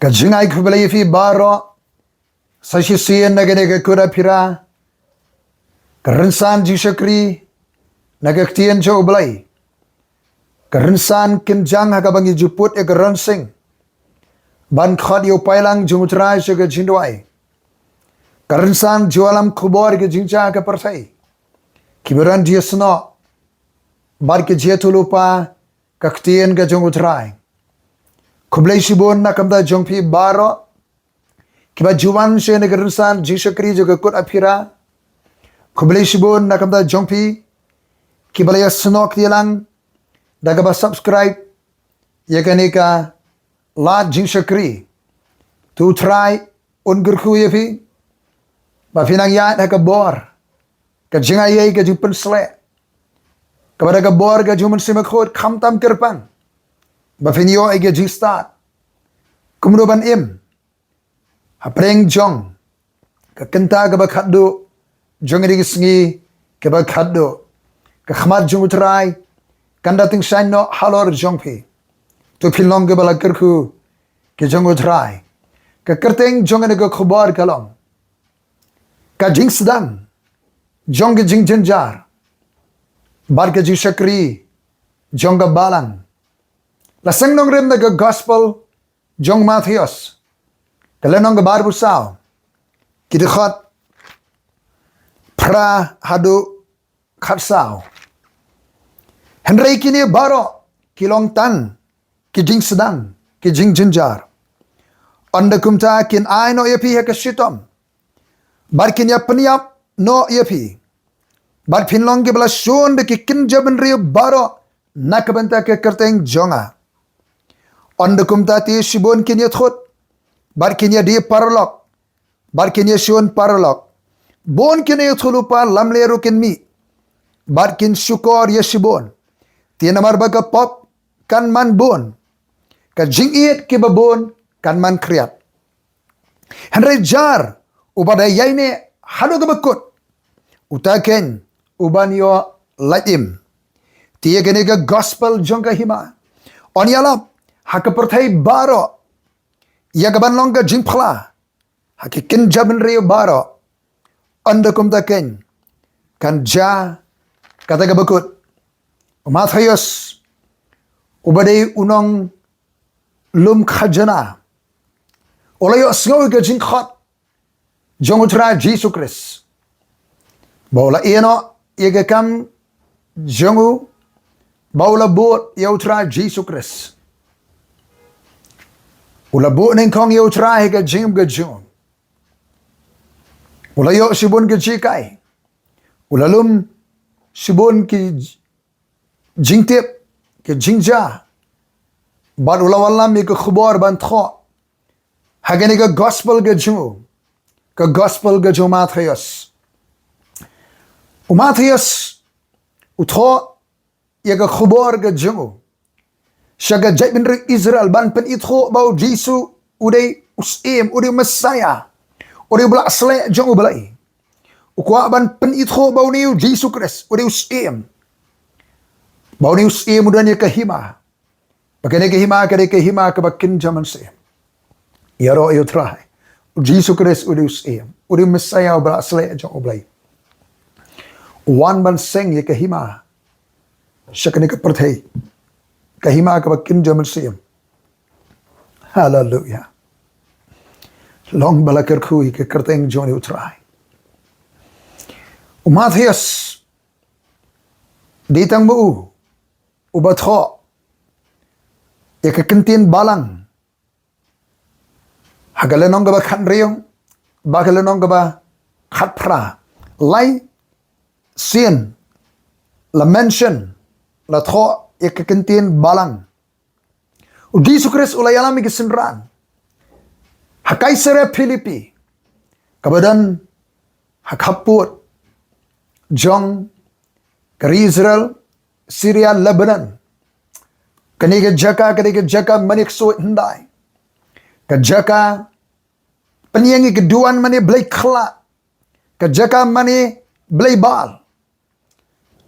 Kajingai kubelai fi baro sasisian nagane ke KUT-APPHIRA kerensan jingshakri nagaktian jo belai kerensan kinjang hakabangi juput e kerensing ban khad yo pailang jungutrai ke jindwai kerensan jualam kubor ke jingja ke pertai kiberan dia seno bar ke jetulupa kaktian ke jungutrai kublai sibon nakamda jongpi baro kiba juwan se negerensan jingshakri juga KUT-APPHIRA kublai sibon nakamda jongpi kibalaya senok tilang daga ba subscribe yakanika la jingshakri tu try ungurku yepi ba finang ya ka bor ka jingayai ka jupen sle kepada ka bor ka jumen simakhot khamtam kerpang ba finyo ay ka jingstad kumruban im hapreng jong ka kenta ka ba khaddo jong ri sngi ka ba khaddo ka khmat jong utrai kanda ting shain no halor jong phi to philong ke bala kerku ke jong utrai ka kerteng jong ne ka khobar kalong ka jingsdang jong ke jingjynjar bar ke jingshakri jong ka balang la sengnong rem na ka gospel jong Matthias kalenong ka barbu sao kidikhat pra hadu khat sao Henry kini baro kilong tan ki jingsdang ki jingjynjar anda kumta kin ai no yepi ha shitom bar kin ya peniap no yepi bar pinlong ke bala shon de ki kin jaben ri baro nakabanta ke kerteng jonga anda kumta ti shibon kin ya thot bar kin ya di parlok bar kin ya shon parlok bon kin ya thulupa lamleru kin mi bar kin shukor ya shibon tiyan namar baga pop kan man bon ka jingit ke babon kan man kriat henry jar ubada yaine hado ga bakut utaken ubanyo laim tiya gene ga gospel jongga hima onyalap hakaperthai baro ya gaban longa jingphla hakikin jaben re baro andakum taken kan ja kata ga bakut Matthias ubadai unong lum khajana olayo sngoy ga jingkhat jongutra Jesus Christ baula eno yega kam jongu baula bot yautra Jesus Christ ula bot ning kong yautra hega jing ga jong ulayo sibon ga jikai ulalum sibon ki jingtip ke jingja ban ulawallam mi ke khubor ban tho hagani ke gospel ke jungu ke gospel ke jo Matthias Matthias utho ya ke khubor ke jungu shaga jabin Israel ban pen itho bau jisu udai usim udai Messiah udai bla asle jungu balai ukwa ban pen itho bau ni Jesus Christ udai usim bau ni usim udanya ke hima bakane ke hima ke bakin zaman se yaro yo try Jesus Christ udai usim udai Messiah bla asle jungu balai wan ban seng ye ke hima shakane ke perthai kahima ka bakin jamal siyam hallelujah long balakar khui ke kerteng joni utrai Matthias ditang bu ubatho ya ke kentin balang hagalenong ga khan riyong bagalenong ga khat phra lai sin la mention la tho ek kentin balang Jesus Christ ulayalami kesenran hakai sere Filipi kabadan hakaput jong kari Israel Syria Lebanon kaniga jaka manik so hindai ka jaka penyangi keduan mani blai khla ka jaka mani blai bal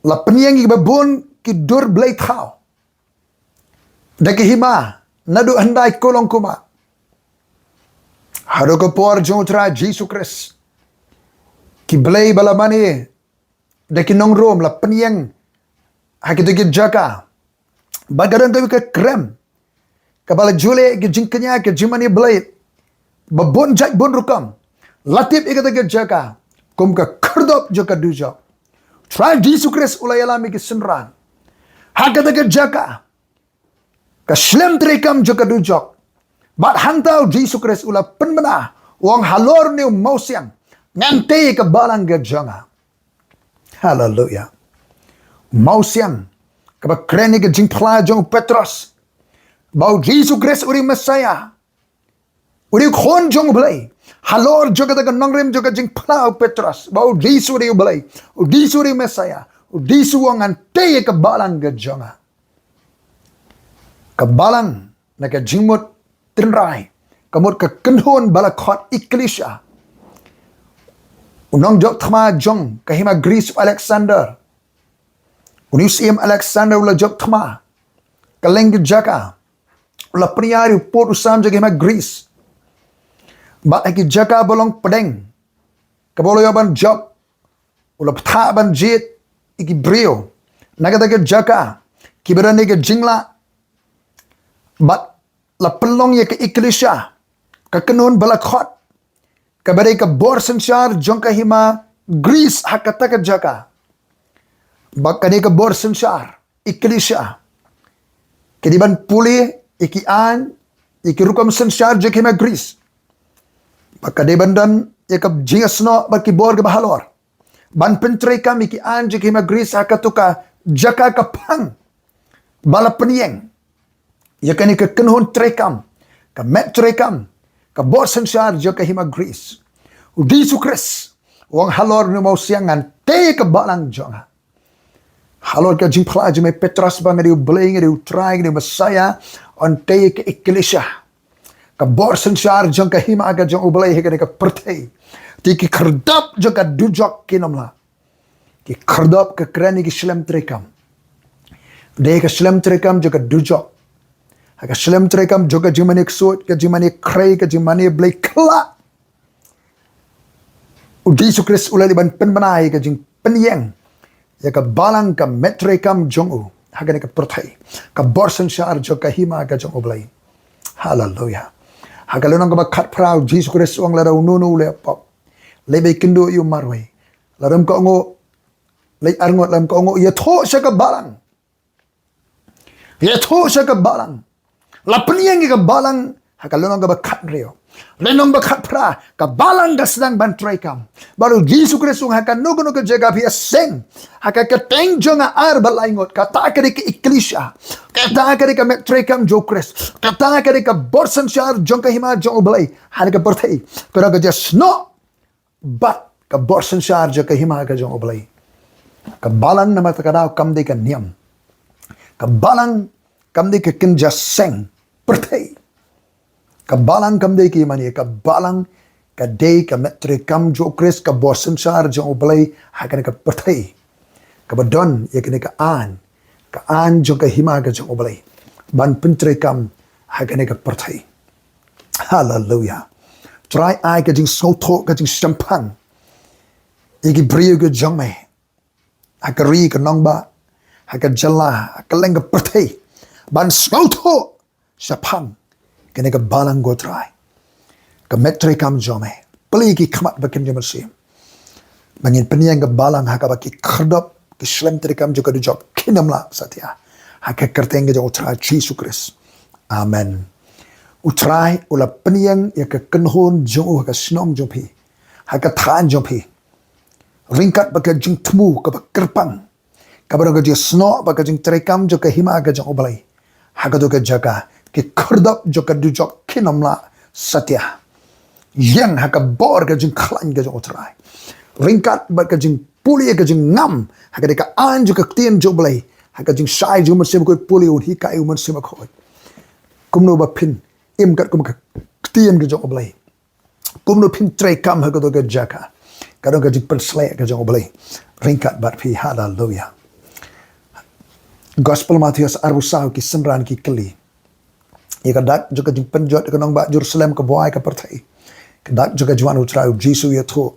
la penyangi babon ki dur blai thao daki hima nadu handai kolong kuma Hado ke por jong tra Jesus Christ. Ki belai balamani daki nong rom la penyang hakito ki jaka. Bagadan kami ke krem. Kabala jule ki jingkanya ke jimani belai. Babon jat bon rukam. Latip ikata ke jaka. Kum ka kerdop joka dujok. Try Jesus Christ ulai alami ki senran. Hakata ke jaka. Ka slem trekam joka dujok. Bat hantau Jesus Christ ula penmena. Wang halor ni mausiang. Ngante ke balang ke janga. Hallelujah. Mausiang. Kaba kreni ke jingpla jong Petros. Bau Jesus Christ uri Messiah. Uri khon jong belai. Halor juga tak nongrem juga jingpla Petros. Bau Jesus uri belai. Jesus uri Messiah. Jesus wang ngante ke balang ke janga. Ke balang na ke jingmut tinrai. Kamut ke kenhon bala KUT Iklisha. Unong jok thma jong kahima Greece Alexander. Unisim Alexander ula jok thma. Kaleng jaka. Ula priari port usam jok kahima Greece. Ba ki jaka bolong pedeng. Kabolo yaban jok. Ula ptha ban jit iki brio. Nagata ke jaka. Kiberani ke jingla. Bat la pelong ye ke Iklisha. Ka kenhon bala KUT. Kabare ka bor sensar jong kahima Greece hakata ka jaka. Bakane ka bor sensar Iklisha. Kediban puli ikian ikirukam sensar jong kahima Greece. Bakade bandan yakab jingasno baki bor ka bahalor. Ban pentre kam ikian jong kahima Greece hakatuka jaka ka pang. Bala penyeng. Yakani ka kenhon trekam. Ka met trekam. Ka bor sensar jong kahima Greece. Jesus Christ. Wang halor ni mau siangan. Te ka balang jonga. Halor ka jimpla jime Petras bang ngadi beling ngadi utrai ngadi Messiah. On te ka Iklisha. Ka bor sensar jong kahima aga jong ubelay hekani ka pertay. Ti ki kerdap jong ka dujok kinamla. Ki kerdap ka krani ki shlem trekam. De ka shlem trekam jong ka dujok. Haka shlem trekam jong ka jimani ksut ka jimani kray ka jimani blay kla. Jesus Christ ulali ban penmanai ka jing penyeng. Ya ka balang ka metrekam jong u. Hagani ka pertai. Ka borsen syar jong ka hima ka jong ublay. Hallelujah. Hagalunang ka bakat prau Jesus Christ uang lara ununu le pop. Lebe kendo yu marway. Laram ka ongo. Lay arngot lam ka ongo. Ya to siya ka balang. Ya to siya ka balang. La penyeng ka balang. Hagalunang ka bakat reo. Lenong bakat pra ka balang ka sedang bantray kam. Baru Jesus Kristus haka nugo ka jaga pia seng. Haka ka teng jonga ar balaingot. Kata ka di ka Iklisha. Kata ka di ka metray kam jo Kristus. Kata ka di ka borsan syar jong ka hima jong ubalay. Hani ka bertay. Pero ka just no. But ka borsan syar jong ka hima ka jong ubalay. Ka balang na matakadaw kam di ka niyam. Ka balang kam di ka kinja seng. Bertay. Kabalang kam day ki mani kabalang ka day ka metre kam jo Chris ka borsen sar jo oblay hakan ka pertai ka badon ya ka aan jo ka hima ka jo oblay ban pentre kam hakan ka pertai. Hallelujah. Try ai ka jing soto ka jing champagne igi brio ka jong me hakari ka nongba haka jalla ka leng ka pertai ban soto champagne kene ka balang go try ka metre kam jome peli ki khamat bakin jamersim bangin penyang ka balang haka baki khrdop ki shlem tre kam joka job kinamla satya haka kerteng jo try Jesus Christ. Amen. Utrai ula penyang ya ka kenhon jo ka snong jopi haka than jopi ringkat baka jing temu ka kerpang ka baro ka sno baka jing tre kam joka hima ka jo oblai haka do ka jaga ki kerdap joka dujok kinamla satya yang haka bor ka jing khlan ka jong utrai ringkat ba ka jing puli ka jing ngam haka de ka an joka tien jo blai haka jing sai jo man sem ko puli un hi ka u man sem ko kumno ba pin im kat kum ka tien ka jong blai kumno pin tre kam haka do ka jaka ka do ka jing persle ka jong blai ringkat ba phi. Hallelujah. Gospel Matius arbusau ki senran ki keli ika dak juga jing penjot ika nong ba Jerusalem ke buai ke pertai Kedak juga juan utrai Jisu ya tu.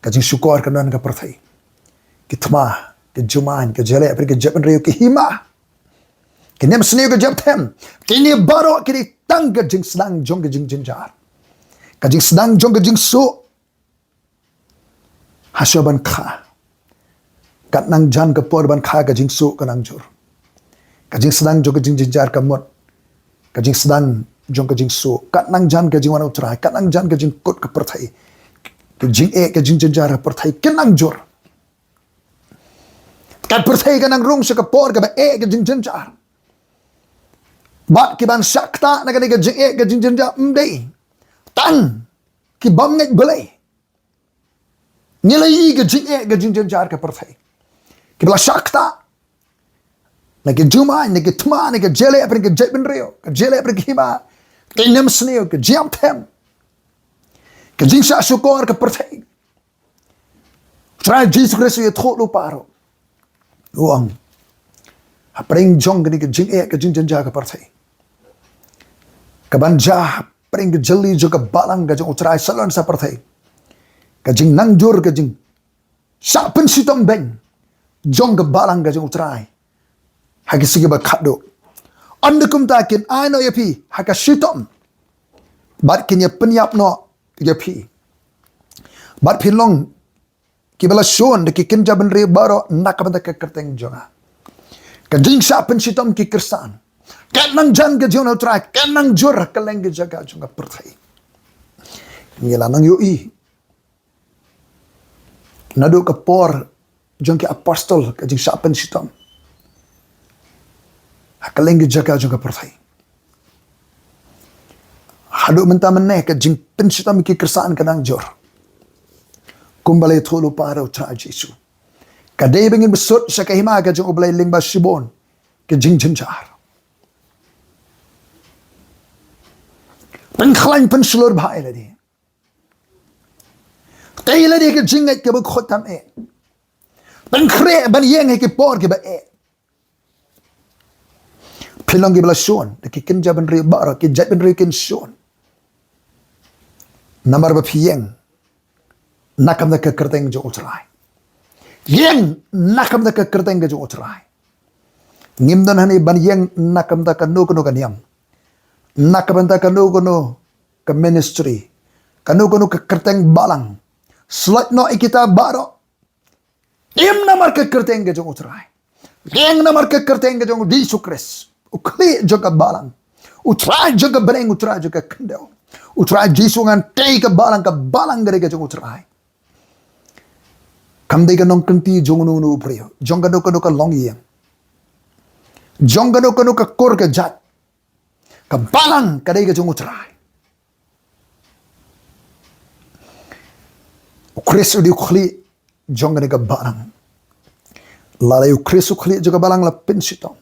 Kajing syukur kanan ka perthai. Kitma, ke juman, ke jale, apri ke japan riu ke hima. Kini mesni ke jap them. Kini baru kini tang ke jingsdang jong ke jingjynjar. Kajing sedang jong ke jingsu. Hasyaban kha. Kat nang jan ke por ban kha ke jingsu ke nang jur. Kajing sedang jong ke jingjynjar ke mot. Kajing sedang jong ke jingsu. Kat nang jan ke jingwan utrai. Kat nang jan ke jingkut ke perthai. Ke jing ke jingjynjar ke perthai. Ke nang jur. Kat perthai ke nang rung se ke por ke ba ke jingjynjar. Bat ki ban sakta na ke jing ke jingjynjar mdei. Tan ki bam ngai belai. Nilai ke jing ke jingjynjar ke perthai. Ki bala sakta. Na ke juma, na ke tma, na ke jele apre ke jebin rio, ke jele apre ke hima. Ke nem sneo ke jam them. Ke jingsha syukur ke perthai. Try Jesus Christ ye thot lu paro. Uang. Apring jong ke jing ke jingjynjar ke perthai. Kabanja pring ke jeli jo ke balang ke jong utrai salon sa perthai. Ke jing nangjur ke jing sa pen sitom ben. Jong ke balang ke jong utrai. Hagi sige ba khado. Andukum takin ano yapi haka sitom. Bat kinya penyap no yapi. Bat pilong ki bala shon de ki kinja ben re baro nakabanda ke kerteng jonga. Ke jing sa pen sitom ki kersan. Kat nang jan ke jong utrai, kat nang jur ke leng ke jaga jonga perthai. Ngila nang yoi. Nadu ke por jong ke apostol ke jing sa pen sitom. Hakaleng ke jaga jonga perthai. Hadu menta meneh ke jing pen sitom ki kersaan ke nang jur. Kumbale tholu para utrai Jesu. Kadai bengin besut sakahima ke jong oblai lingba sibon ke jingjynjar. Pengkhalan penselur bahai lagi. Tay lagi ke jingat ke berkhotam Pengkre ban yeng ke por ke ba Pilong ke belasun, ke kinja ben ri bara ke jat ben ri kin sun. Namar ba piyeng. Nakam da ke kerteng jo utrai. Yeng nakam da ke kerteng jo utrai. Ngimdan hani ban yeng nakam da ka no kono kanyam. Nakam da ka no kono ke ministry. Kanu kono ke kerteng balang. Slat no ikita baro. Im namar ke kerteng jo utrai. Yeng namar ke kerteng jo Yesus Kristus. Ukli juga balang. Utrai juga bereng, utrai juga kendel. Utrai jisungan tei ke balang dari ke jong utrai. Kamdei ke nong kenti jong nu prio. Jong ke long yang. Jong ke kur ke jat. Ke balang kadai ke jong utrai. Ukris udi ukli jong ke balang. Lalai ukris ukli juga balang la pinsitong.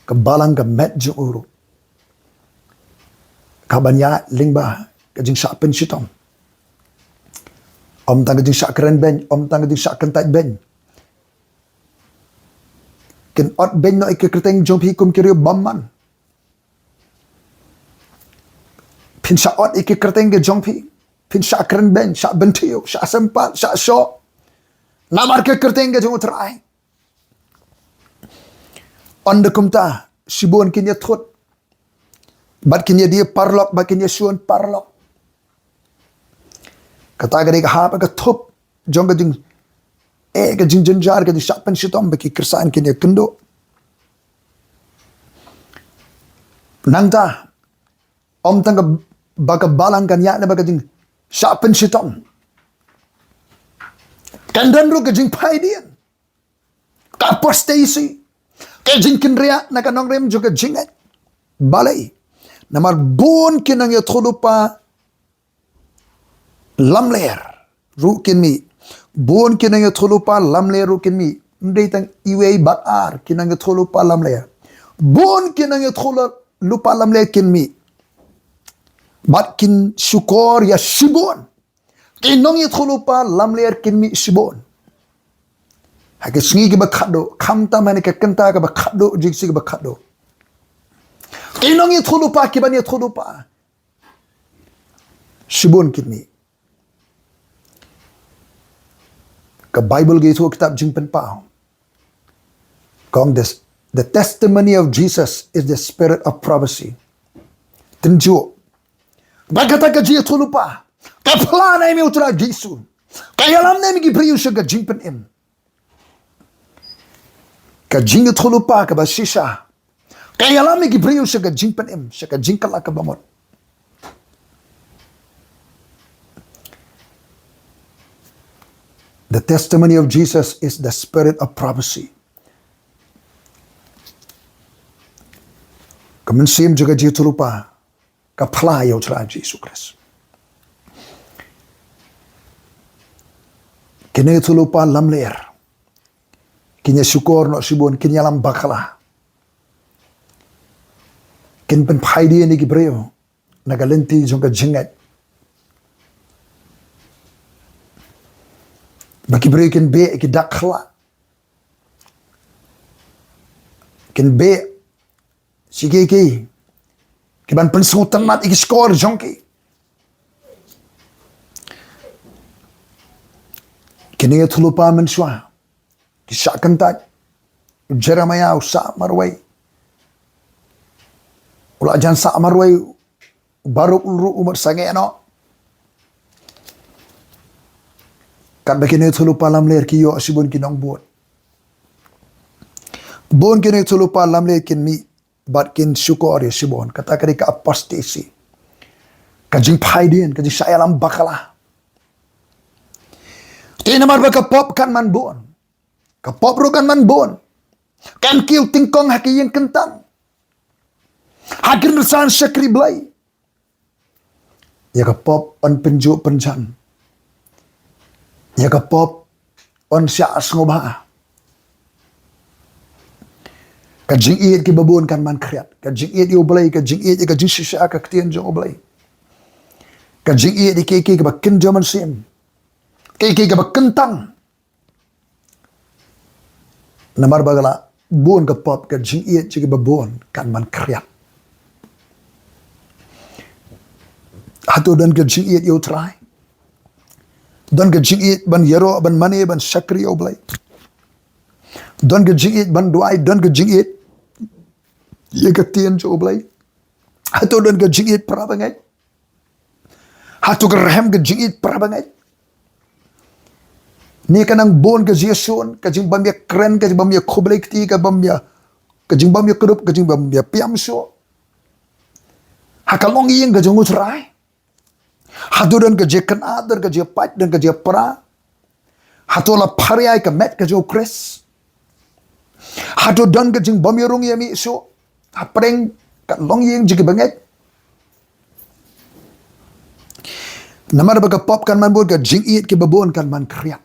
Kebalang ke met je uru. Kabanya lingba ke jing sak pen sitom. Om tang ke jing sak keren ben, om tang ke jing sak kentai ben. Ken ot ben no ke kerteng jom hikum kiri bamman. Pin sak ot ke kerteng ke jom pi. Pin sak keren ben, sak bentiu, sak sempat, sak syok. Namar ke kerteng ke jong utrai. Onda kumta sibon kinya thot. Bat kinya dia parlok, bat kinya suan parlok. Kata gade ka hapa ka thop jong ka jing ka jingjynjar ka jing sapan sitom baki kersaan kinya kendo. Nangta om tang baka balang kan ya na baka jing sapan sitom. Kandan ro ka jing pai dian. Ka postasi. Kaya jingkin ria na kanong rem juga jingat. Balay. Namar bon kinang yatulupa lamler. Rukin mi. Bon kinang yatulupa lamler rukin mi. Hindi tang iway batar kinang yatulupa lamler. Bon kinang yatulupa lamler kin mi. Bat kin syukor ya sibon. Kinong yatulupa lamler kin mi sibon. Hake singi ke bakado, kamta mane ke kenta ke bakado, jiksi ke bakado. Kinong ye thulupa, kiban ye thulupa. Sibon kini. Ke Bible gitu kitab jing penpau. Kong the testimony of Jesus is the spirit of prophecy. Tenju. Bagata ka jia tulupa. Ka plana imi utra Jesu. Kaya lam na imi gibriyo siya ka jing penim. Ka jing tulupa ka basisha. Kaya lam imi gibriyo siya ka jing penim. Siya ka jing kala ka bamot. The testimony of Jesus is the spirit of prophecy. Kemensim juga jitu lupa kapla yo tra Yesus Kristus. Kini tu lupa lamler. Kini syukur no sibon kini alam bakala. Kin pen paidi ni gibreo nagalenti juga jingat. Bagi beri kin be ki dakla. Kin be sige ki ban pensutan mat iki skor jongki. Kini thulupa menswa. Ki syakan tak Jeremiah sa marwai. Ula jan sa marwai baru ulu umur sange no. Kat begini thulupa lam ler ki yo sibun ki nong bon. Bon kini thulupa lam ler kin mi bat kin syukur ya sibon kata kari ka apostasi. Kajing paidin kajing saya lam bakala. Tina mar ba kapop kan man bon. Kapop ro kan man bon. Kan kiu tingkong haki yang kentang. Hakin resan syakri blai. Ya kapop on penju penjan. Ya kapop on sya asngobha. Kajing iit ki babon kan man kriat. Kajing iit yo blai, kajing iit ka jing shisha ka ktien jo blai. Kajing iit ki ki ka bakin jaman sim. Ki ka bakentang. Namar bagala bon kapop kajing iit ki babon kan man kriat. Hatu dan kajing iit yo try. Dan kajing iit ban yero ban mani ban syakri yo blai. Dan kajing iit ban duai dan kajing iit ye katien jo blai. Hatu dan kajing iit prabangai. Hatu kerhem kajing iit prabangai. Ni kanang bon kajing sun kajing bamya kren kajing bamya khoblai kti ka bamya kajing bamya kerup kajing bamya piam so. Hakalong iyeng kajing utrai. Hatu dan kajing kenat dan kajing pat dan kajing pra. Hatu la pariai ka met kajing kres. Hatu dan kajing bamya rong yami so. Apreng kat long yeng jiki banget. Namar baga pop kan man bod ka jing iit ke babon kan man kriat.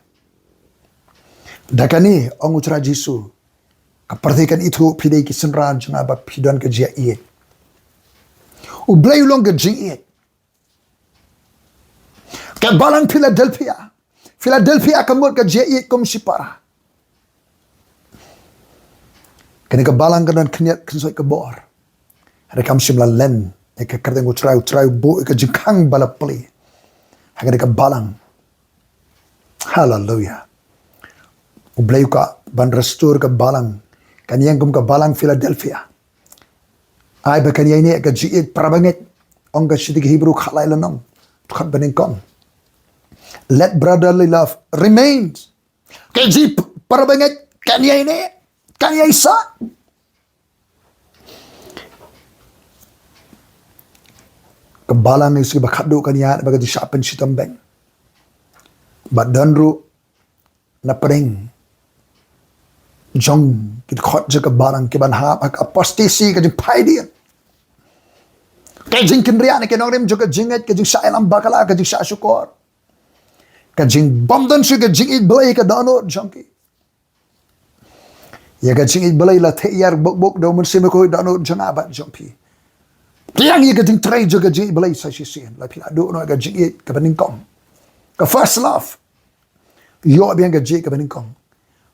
Dakani ong utra Jesu. Kapertikan itu pidai ki senran jeng aba pidan ke jia iit. Ublay ulong ke jing iit. Ka balang Philadelphia. Philadelphia kamot ka jia iit kom sipara. Kini ka balang kanan kenyat kensoy ke bor. Ada kam simla len. Eka kerteng utrai bo eka jengkang balap peli. Hanya ka balang. Hallelujah. Ublay ka ban restore ka balang. Kanyang kum ka balang Philadelphia. Ay ba kanya ini ka jiit parabanget. Ong ka sitig Hebrew khalay lanong. Tukhat baningkong. Let brotherly love remain. Kaya jiit parabanget kanya ini. Kanya isa. Kebalang isi bakado kanya baga di siapan si tambeng. Badanru na pering. Jong kit khot je kebalang ke banhap ak apostasi ke jing paidian. Ke jing kendrian ke nongrim juga jinget ke jing sailam bakala ke jing syukur. Ke jing bomdan su ke jing it belai ke dano jongki. Ya ka jing it balai la theyar bok do mun sime ko dano janga ba jompi. Tiang ye ka jing tray jo ka jing balai sa sisian la pila do no ka jing it ka baning kong. Ka first love. Yo biang ka jing ka baning kong.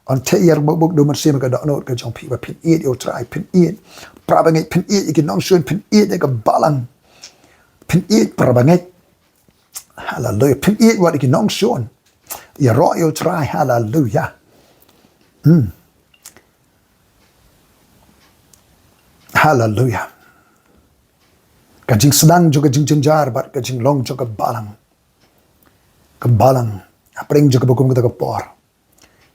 On theyar bok do mun sime ka dano ka jompi ba pin it yo try pin it. Prabangai pin it ke nong sun pin it ka balang. Pin it prabangai. Hallelujah. Pin eat what you nong shon. Ya royal try. Hallelujah. Hallelujah. Ka jingsdang juga jingjynjar bat ka jinglong juga balang. Ka balang. Apring juga bukum kita ka por.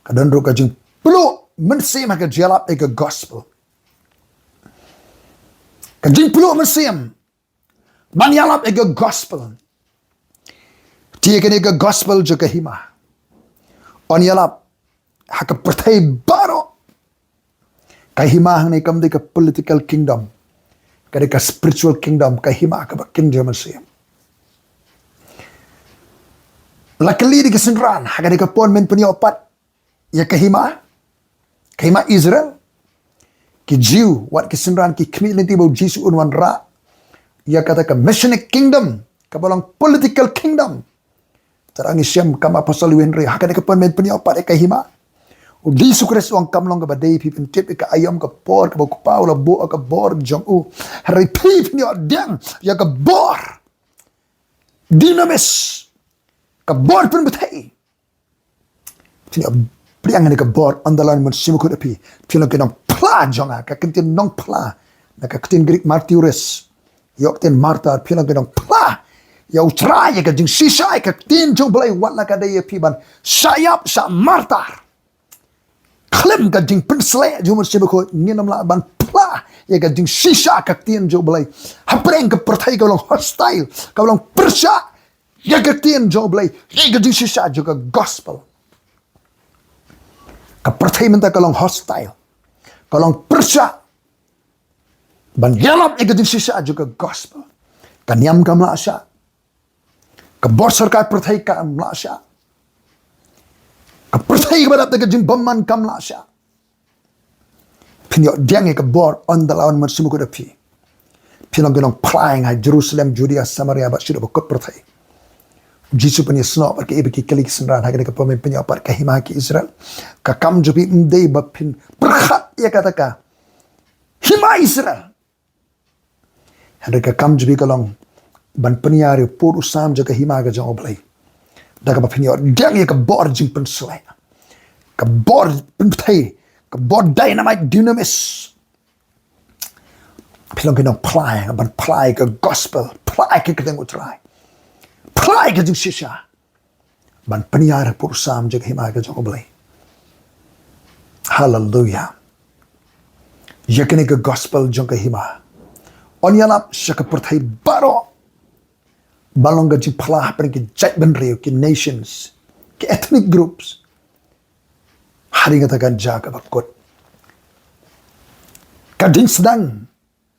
Ka dendro ka jing pelu mensim ka jalap ka gospel. Ka jing pelu mensim. Man yalap ka gospel. Dia kena ke gospel juga hima. On yalap hak pertai baru. Kai hima hang ni kam ke political kingdom. Kai ke spiritual kingdom kai hima ke kingdom Mesir. Luckily di kesenran hak ke pon men penyopat ya ke hima. Ke hima Israel. Ki Jew wat kesenran ki community bau Jesu unwan ra. Ya kata ke messianic kingdom. Ke balang political kingdom. Terang isyam kama pasal wenre hak ke pon men penyopat ke hima. Di sukres wang kamlong ke badai pipin tip ke ayam ke por ke bau pau la bo ke bor jong u hari pipin yo dang ya ke bor dinamis ke bor pun betai tini priang ni ke bor andalan mun simu ko api tino ke nong pla jonga ka kentin nong pla na ka kentin Greek martyrs yok ten marta pino ke nong pla ya utra ya ke jing sisa ka tin jong belai wat la ka dai pi ban sayap sa martar Klem ka jing pensle jumun sibu ko nginam la ban pla ya ka jing sisa ka tien jo belai hapreng ka pertai ka long hostile ka long persya ya ka tien jo belai ya ka jing sisa jo ka gospel ka pertai menta ka long hostile ka long persya ban yalap ya ka jing sisa jo ka gospel ka niam ka mla sya ka bor sarkar pertai ka mla sya pertai kepada tega jing baman kam la sya pinyo diang ke bor on the lawan mersimu ko dapi pinong ginong flying hai Jerusalem Judea Samaria ba shido ko pertai jisu punya sno par ke ibiki kalik senran ha ke pemain pinyo par ke hima ki Israel ka kam jubi ndei ba pin perkhat ya kata ka hima Israel hendak kam jubi kalong ban penyari pur usam jaga hima ga jong oblai daga ba pinyo diang ke bor jing pensle ka bor pentai ka bor dynamite dynamis pilong kinong play ban play ka gospel play ka keteng utrai play ka jing shisha ban penyara pursam jag hima ka jong oblai hallelujah yakene ka gospel jong ka hima on yalap shaka pertai baro balong ka jing plah pen ki jat ben rio ki nations ki ethnic groups hari katakan jaga bakut kading sedang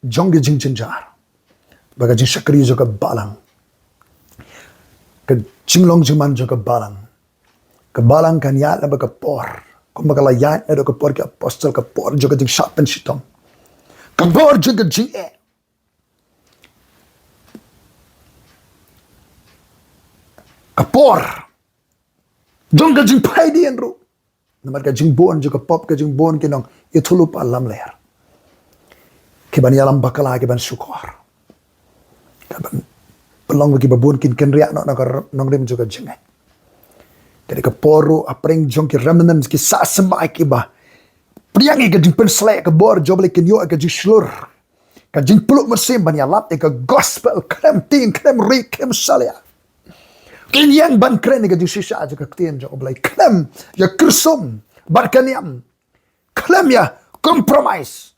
jong jingjynjar baga jingshakri juga balang ke jinglong juman juga balang ke balang kan ya na baga por kung baga layat na do ke por ke apostle ke por juga jing shapen shitom ke por juga jing ke por jong ke jing pai dian ru namar ka jing bon juga pop ka jing bon kinong itulup alam leher kiban yalam bakala kiban syukur kaban pelong bagi babun kin riak no nong rim juga jing jadi ke poru apreng jong ki remnants ki sa sembai ki ba priang ke jing pensle ke bor joble kin yo ke jing slur ka jing peluk mesim ban yalap ke gospel krem tin krem ri krem salia kin yang ban kren ke jing sisa juga ktien jo oblai klem ya kersum ban kaniam klem ya compromise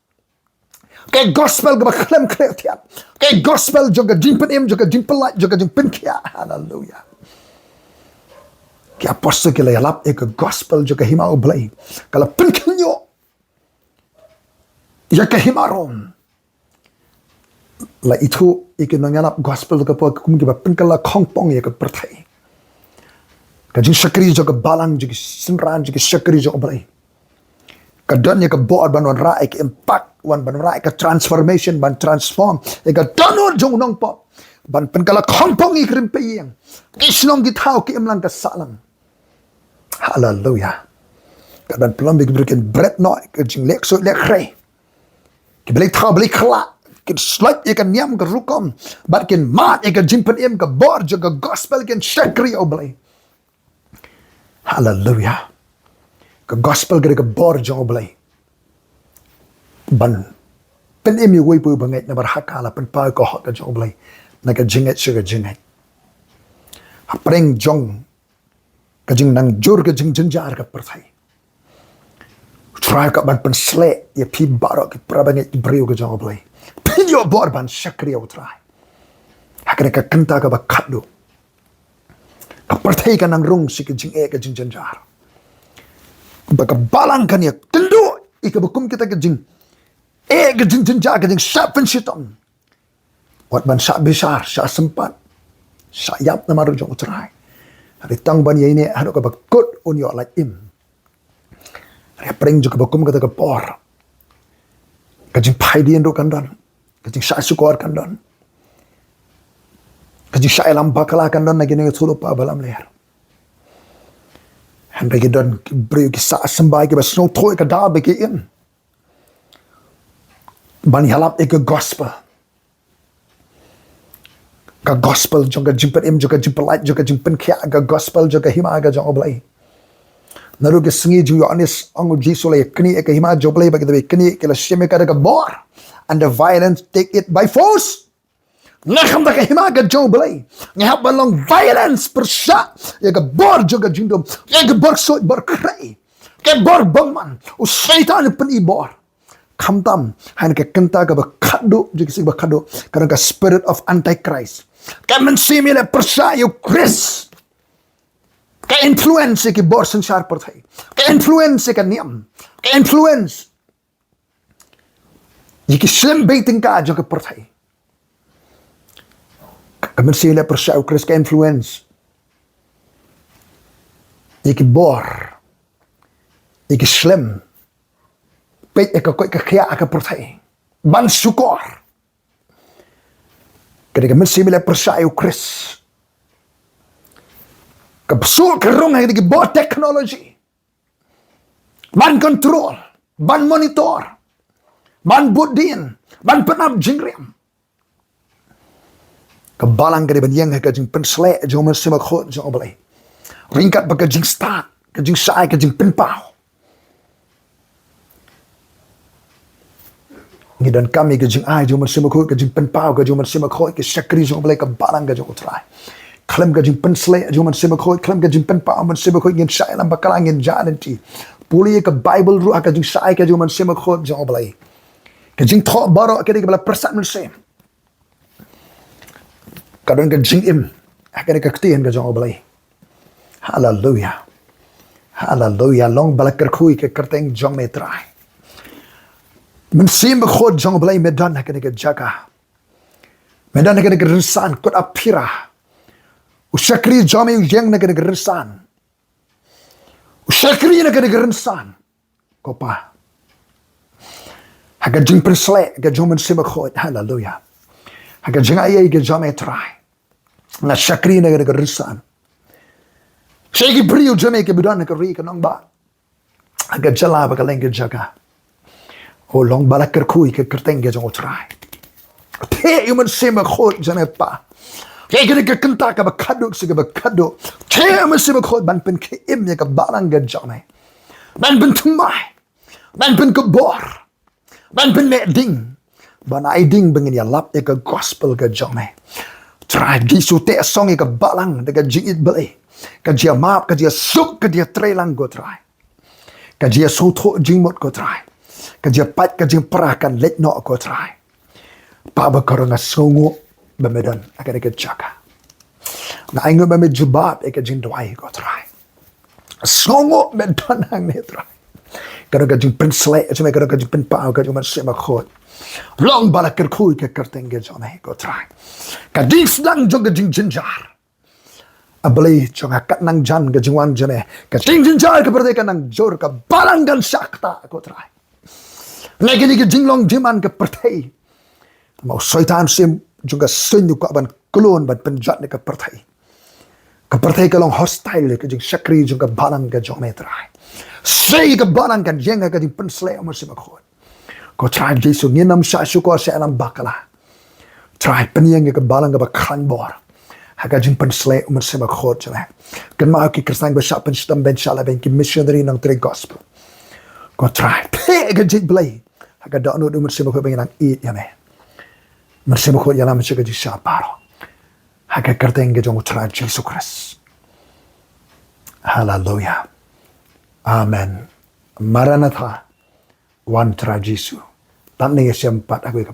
ke gospel ke klem kreatiat ke gospel juga jing penim juga jing pelat juga jing penkia hallelujah ke apostle ke layalap ke gospel juga hima oblai kalau penkenyo ya ke himarom la itu ikin nangyalap gospel ke po kum ke penkala kongpong ya ke pertai ka jingshakri juga balang juga senran juga shakri juga oblai kadon ya ke board ban wan rai ke impact wan ban rai ke transformation ban transform ya ke donor jong nong pop ban penkala kongpong ikrim peyeng kisnong gitau ke imlang ke salam hallelujah kadang pelom berikan bread no ke jing lek so lek kre ke beli thau beli khala kin slap ye kan niam ke rukom, bat kin mat ye kan jimpen em ke bor je ke gospel kin shakri oblay. Hallelujah. Ke gospel ke bor je oblay. Ban pen em ye wei pu bangai na berhakala pen pa ko hot ke je oblay. Na ke jinget sugar jinget. Apreng jong ke jing nang jur ke jingjynjar ke perthai. Try ka ban pen slek ye pi barok ke prabangai brio ke je oblay. Pin yo bor ban shakri o try. Hakane ka kenta ka bakadu. Ka perthai ka nang rung si ke jing ke jingjynjar. Baka balang kan ya kendo ika bakum kita ke jing ke jingjynjar ke jing syapen sitom. Wat ban syak besar, syak sempat, syak yap na maru jong utrai. Hari tang ban ye ini hanu ka bakut un yo like im. Hari pring juga bakum kata ke por. Ka jing pai dien do kan don. Ka jing syak sukor kan don. Ka jing syak lam bakala kan don na gini thulu pa balam leher. Han bagi don beri ki sa sembai ki bas no thoi ka da bagi in. Ban halap ek gospel. Ka gospel juga jimpen em juga jimpen light juga jimpen kia ka gospel juga hima ka jong oblay. Naru ke sengi ju yonis angu jisole kni ek hima joblay bagi tabi kni ke la sheme ka bor and the violence take it by force. Ngaham da ka hima ka joblay. Ngahap balong violence persya ya ka bor juga jindom ya ka bor so bor krai. Ke bor bangman u syaitan pen ibor. Kamtam han ke kenta ka bakado juga sig bakado karena ka spirit of antichrist. Ka mensimile persya you Chris. Ka influence ki bor sansar perthai. Ka influence ka niam. Ka influence. Yiki slim baiting ka jo ka perthai. Ka mensimile persya you Chris ka influence. Yiki bor. Yiki slim. Peit ka koi ka kya ka perthai. Ban sukor. Ketika mensimile persya you Chris. Kapsul kerong hai di bawah teknologi. Ban kontrol, ban monitor, ban budin, ban penap jingriam. Kebalang ke ban yang ke jing penslek jong mensimak khot jong oblay. Ringkat baka jing start, ke jing sai ke jing penpau. Ni dan kami ke jing ai jong mensimak khot ke jing penpau ke jong mensimak khot ke shakri jong oblay kebalang ke jong utrai. Klaim ka jing pensle juman sima khoi klaim ka jing pen pa man sima khoi ngin sai lam bakalang ngin jananti puli ka bible ru ka jing sai ka juman sima khoi jong oblai ka jing tho baro ka bala persat men sem kadang ka jing im ka ka ktien ka jong oblai hallelujah hallelujah long bala ker khui ka kerteng jong me trai men sima khoi jong oblai medan ka jaga medan ka rinsan KUT-APPHIRA Ushakri jami yang nak negerisan. Ushakri nak negerisan. Kopa. Haga jing persle, haga jomen simakhot. Hallelujah. Haga jing ayay haga jami try. Na shakri nak negerisan. Shaki brio jami ke bidan nak ri kanong ba. Haga jala baka leng ke jaga. O long balak kerkui ke kerteng ke jong try. Te yumen simakhot jami pa. Kaya kena ke kenta ka bakado sige bakado. Kaya mesti bakod ban pen ke im ya ka balang ga jame. Ban pen tumai. Ban pen ke bor. Ban pen me ding. Ban ai ding bengin ya lap ya ka gospel ga jame. Try di su te song ya ka balang de ka jingit bale. Ka dia map ka dia suk ka dia trelang go try. Ka dia so tho jingmot go try. Ka dia pat ka jing perakan let no go try. Pa ba karanga songo Bamedan akan ikat jaga. Na ingat bamed jubab ikat jing doai ko try. Songo medan hang ne try. Kalau kajing pensle, cuma kalau kajing penpau kajing masih makhot. Long balak kerkui ke kerteng ke jome ko try. Kajing sedang jong kajing jingjynjar. Abeli jong akat nang jan kajing wan jome. Kajing jingjynjar keperti nang jor ke balangan sakta ko try. Lagi ni kajing long jiman keperti. Mau syaitan sim juga sunyu ka ban kulon ban penjat ne ka partai kalong hostile ke jing shakri juga balang ka jome trai sei ka balang kan jeng ka jing pensle o masih makhot Ko tribe Jesu nginam sya syukur sa alam bakala. Tribe peniang ke balang ke bakran bor. Haga jing pensle umur sema khot jale. Kan ma ki kristang ba sya penstam ben sya la ben ki missionary nang tre gospel. Ko tribe pe ke jing blai. Haga da no umur sema khot ben nang eat ya me. Umur sema khot ya lam sya ke ji sya paro. Haga kerteng ke jong tribe Jesu Christ. Hallelujah. Amen. Maranatha. Wan tribe Jesu. Tan ni siam pat aku ke